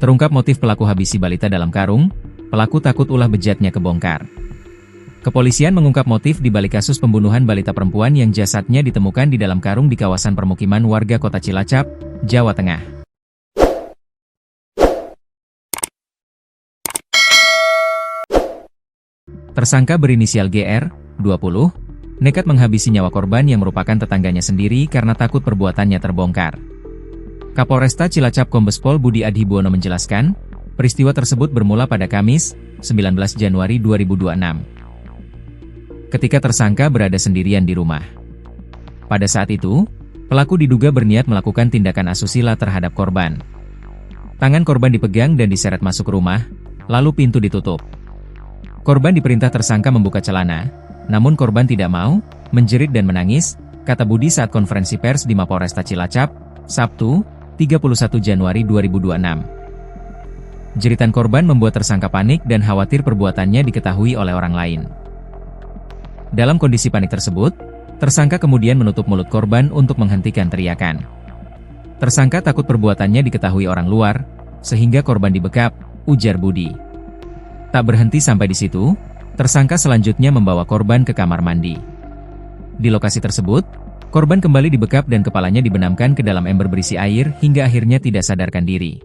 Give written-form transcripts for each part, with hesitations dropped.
Terungkap motif pelaku habisi balita dalam karung, pelaku takut ulah bejatnya kebongkar. Kepolisian mengungkap motif di balik kasus pembunuhan balita perempuan yang jasadnya ditemukan di dalam karung di kawasan permukiman warga Kota Cilacap, Jawa Tengah. Tersangka berinisial GR, 20, nekat menghabisi nyawa korban yang merupakan tetangganya sendiri karena takut perbuatannya terbongkar. Kapolresta Cilacap Kombes Pol Budi Adhibuwono menjelaskan, peristiwa tersebut bermula pada Kamis, 19 Januari 2026. Ketika tersangka berada sendirian di rumah. Pada saat itu, pelaku diduga berniat melakukan tindakan asusila terhadap korban. Tangan korban dipegang dan diseret masuk rumah, lalu pintu ditutup. Korban diperintah tersangka membuka celana, namun korban tidak mau, menjerit dan menangis, kata Budi saat konferensi pers di Mapolresta Cilacap, Sabtu, 31 Januari 2026. Jeritan korban membuat tersangka panik dan khawatir perbuatannya diketahui oleh orang lain. Dalam kondisi panik tersebut, tersangka kemudian menutup mulut korban untuk menghentikan teriakan. Tersangka takut perbuatannya diketahui orang luar, sehingga korban dibekap, ujar Budi. Tak berhenti sampai di situ, tersangka selanjutnya membawa korban ke kamar mandi. Di lokasi tersebut, korban kembali dibekap dan kepalanya dibenamkan ke dalam ember berisi air hingga akhirnya tidak sadarkan diri.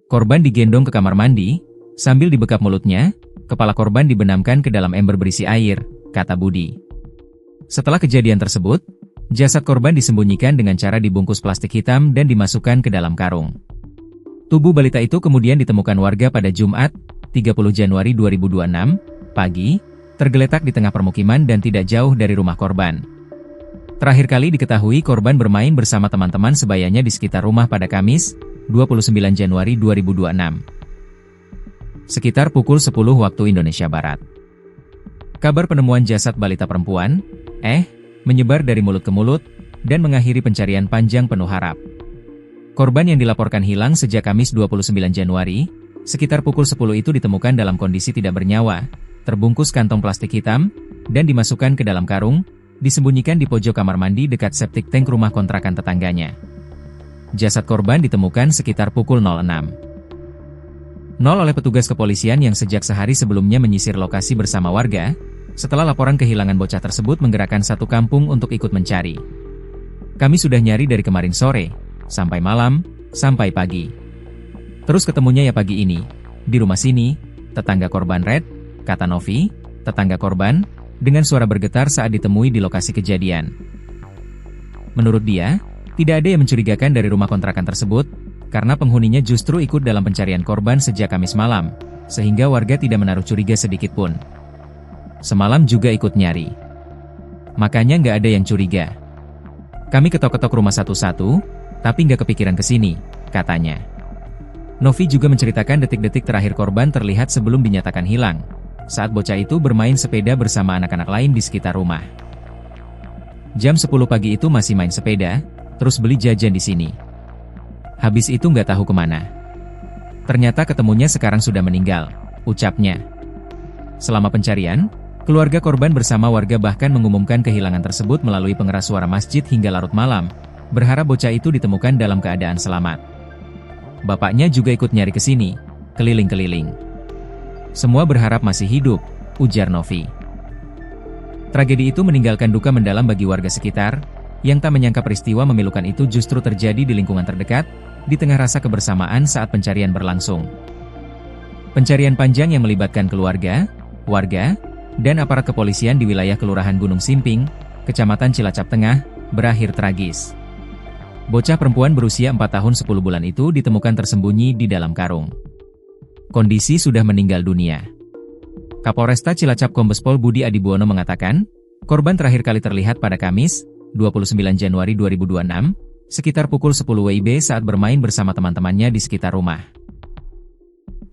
Korban digendong ke kamar mandi, sambil dibekap mulutnya, kepala korban dibenamkan ke dalam ember berisi air, kata Budi. Setelah kejadian tersebut, jasad korban disembunyikan dengan cara dibungkus plastik hitam dan dimasukkan ke dalam karung. Tubuh balita itu kemudian ditemukan warga pada Jumat, 30 Januari 2026, pagi, tergeletak di tengah permukiman dan tidak jauh dari rumah korban. Terakhir kali diketahui korban bermain bersama teman-teman sebayanya di sekitar rumah pada Kamis, 29 Januari 2026. Sekitar pukul 10 waktu Indonesia Barat. Kabar penemuan jasad balita perempuan, menyebar dari mulut ke mulut, dan mengakhiri pencarian panjang penuh harap. Korban yang dilaporkan hilang sejak Kamis 29 Januari, sekitar pukul 10 itu ditemukan dalam kondisi tidak bernyawa, terbungkus kantong plastik hitam, dan dimasukkan ke dalam karung, disembunyikan di pojok kamar mandi dekat septic tank rumah kontrakan tetangganya. Jasad korban ditemukan sekitar pukul 06.00 oleh petugas kepolisian yang sejak sehari sebelumnya menyisir lokasi bersama warga, setelah laporan kehilangan bocah tersebut menggerakkan satu kampung untuk ikut mencari. Kami sudah nyari dari kemarin sore, sampai malam, sampai pagi. Terus ketemunya ya pagi ini, di rumah sini, tetangga korban Red, kata Novi, tetangga korban, dengan suara bergetar saat ditemui di lokasi kejadian. Menurut dia, tidak ada yang mencurigakan dari rumah kontrakan tersebut, karena penghuninya justru ikut dalam pencarian korban sejak Kamis malam, sehingga warga tidak menaruh curiga sedikit pun. Semalam juga ikut nyari. Makanya nggak ada yang curiga. Kami ketok-ketok rumah satu-satu, tapi nggak kepikiran ke sini, katanya. Novi juga menceritakan detik-detik terakhir korban terlihat sebelum dinyatakan hilang, saat bocah itu bermain sepeda bersama anak-anak lain di sekitar rumah. Jam 10 pagi itu masih main sepeda, terus beli jajan di sini. Habis itu nggak tahu kemana. Ternyata ketemunya sekarang sudah meninggal, ucapnya. Selama pencarian, keluarga korban bersama warga bahkan mengumumkan kehilangan tersebut melalui pengeras suara masjid hingga larut malam, berharap bocah itu ditemukan dalam keadaan selamat. Bapaknya juga ikut nyari ke sini, keliling-keliling. Semua berharap masih hidup, ujar Novi. Tragedi itu meninggalkan duka mendalam bagi warga sekitar, yang tak menyangka peristiwa memilukan itu justru terjadi di lingkungan terdekat, di tengah rasa kebersamaan saat pencarian berlangsung. Pencarian panjang yang melibatkan keluarga, warga, dan aparat kepolisian di wilayah Kelurahan Gunung Simping, Kecamatan Cilacap Tengah, berakhir tragis. Bocah perempuan berusia 4 tahun 10 bulan itu ditemukan tersembunyi di dalam karung. Kondisi sudah meninggal dunia. Kapolresta Cilacap Kombes Pol Budi Adhibuwono mengatakan, korban terakhir kali terlihat pada Kamis, 29 Januari 2026, sekitar pukul 10 WIB saat bermain bersama teman-temannya di sekitar rumah.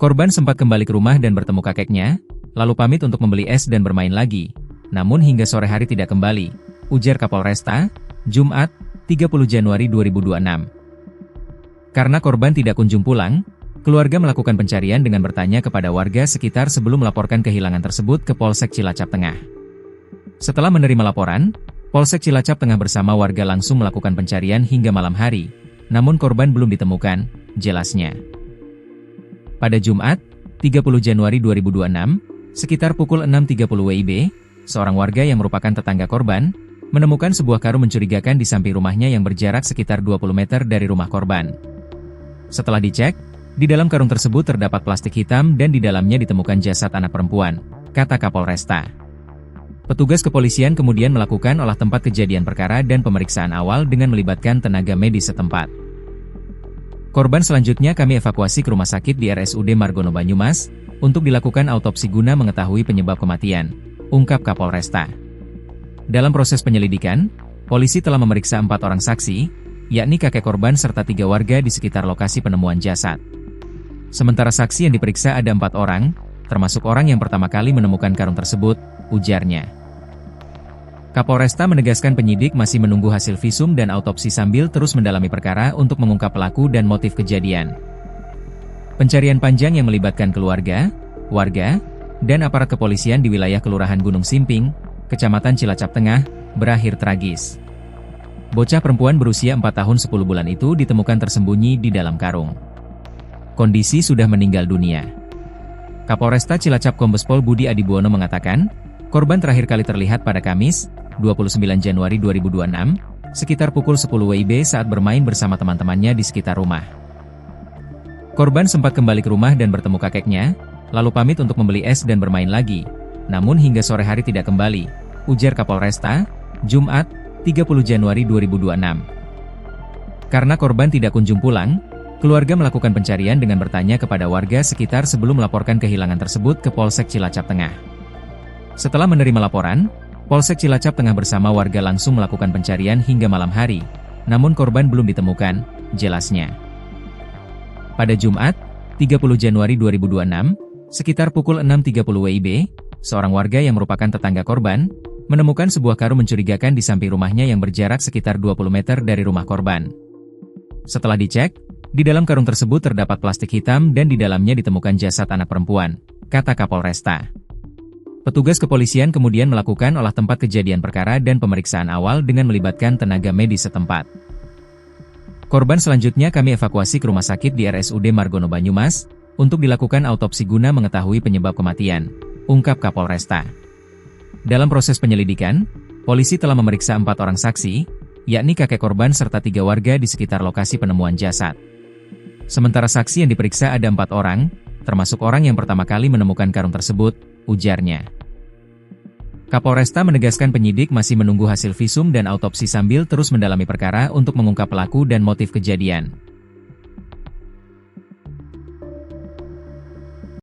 Korban sempat kembali ke rumah dan bertemu kakeknya, lalu pamit untuk membeli es dan bermain lagi, namun hingga sore hari tidak kembali, ujar Kapolresta, Jumat, 30 Januari 2026. Karena korban tidak kunjung pulang, keluarga melakukan pencarian dengan bertanya kepada warga sekitar sebelum melaporkan kehilangan tersebut ke Polsek Cilacap Tengah. Setelah menerima laporan, Polsek Cilacap Tengah bersama warga langsung melakukan pencarian hingga malam hari, namun korban belum ditemukan, jelasnya. Pada Jumat, 30 Januari 2026, sekitar pukul 6.30 WIB, seorang warga yang merupakan tetangga korban, menemukan sebuah karung mencurigakan di samping rumahnya yang berjarak sekitar 20 meter dari rumah korban. Setelah dicek, di dalam karung tersebut terdapat plastik hitam dan di dalamnya ditemukan jasad anak perempuan, kata Kapolresta. Petugas kepolisian kemudian melakukan olah tempat kejadian perkara dan pemeriksaan awal dengan melibatkan tenaga medis setempat. Korban selanjutnya kami evakuasi ke rumah sakit di RSUD Margono Banyumas, untuk dilakukan autopsi guna mengetahui penyebab kematian, ungkap Kapolresta. Dalam proses penyelidikan, polisi telah memeriksa 4 orang saksi, yakni kakek korban serta 3 warga di sekitar lokasi penemuan jasad. Sementara saksi yang diperiksa ada 4 orang, termasuk orang yang pertama kali menemukan karung tersebut, ujarnya. Kapolresta menegaskan penyidik masih menunggu hasil visum dan autopsi sambil terus mendalami perkara untuk mengungkap pelaku dan motif kejadian. Pencarian panjang yang melibatkan keluarga, warga, dan aparat kepolisian di wilayah Kelurahan Gunung Simping, Kecamatan Cilacap Tengah, berakhir tragis. Bocah perempuan berusia 4 tahun 10 bulan itu ditemukan tersembunyi di dalam karung. Kondisi sudah meninggal dunia. Kapolresta Cilacap Kombes Pol Budi Adibuono mengatakan, korban terakhir kali terlihat pada Kamis, 29 Januari 2026, sekitar pukul 10 WIB saat bermain bersama teman-temannya di sekitar rumah. Korban sempat kembali ke rumah dan bertemu kakeknya, lalu pamit untuk membeli es dan bermain lagi, namun hingga sore hari tidak kembali, ujar Kapolresta, Jumat, 30 Januari 2026. Karena korban tidak kunjung pulang, keluarga melakukan pencarian dengan bertanya kepada warga sekitar sebelum melaporkan kehilangan tersebut ke Polsek Cilacap Tengah. Setelah menerima laporan, Polsek Cilacap Tengah bersama warga langsung melakukan pencarian hingga malam hari, namun korban belum ditemukan, jelasnya. Pada Jumat, 30 Januari 2026, sekitar pukul 6.30 WIB, seorang warga yang merupakan tetangga korban, menemukan sebuah karung mencurigakan di samping rumahnya yang berjarak sekitar 20 meter dari rumah korban. Setelah dicek, di dalam karung tersebut terdapat plastik hitam dan di dalamnya ditemukan jasad anak perempuan, kata Kapolresta. Petugas kepolisian kemudian melakukan olah tempat kejadian perkara dan pemeriksaan awal dengan melibatkan tenaga medis setempat. Korban selanjutnya kami evakuasi ke rumah sakit di RSUD Margono Banyumas, untuk dilakukan autopsi guna mengetahui penyebab kematian, ungkap Kapolresta. Dalam proses penyelidikan, polisi telah memeriksa 4 orang saksi, yakni kakek korban serta 3 warga di sekitar lokasi penemuan jasad. Sementara saksi yang diperiksa ada 4 orang, termasuk orang yang pertama kali menemukan karung tersebut, ujarnya. Kapolresta menegaskan penyidik masih menunggu hasil visum dan autopsi sambil terus mendalami perkara untuk mengungkap pelaku dan motif kejadian.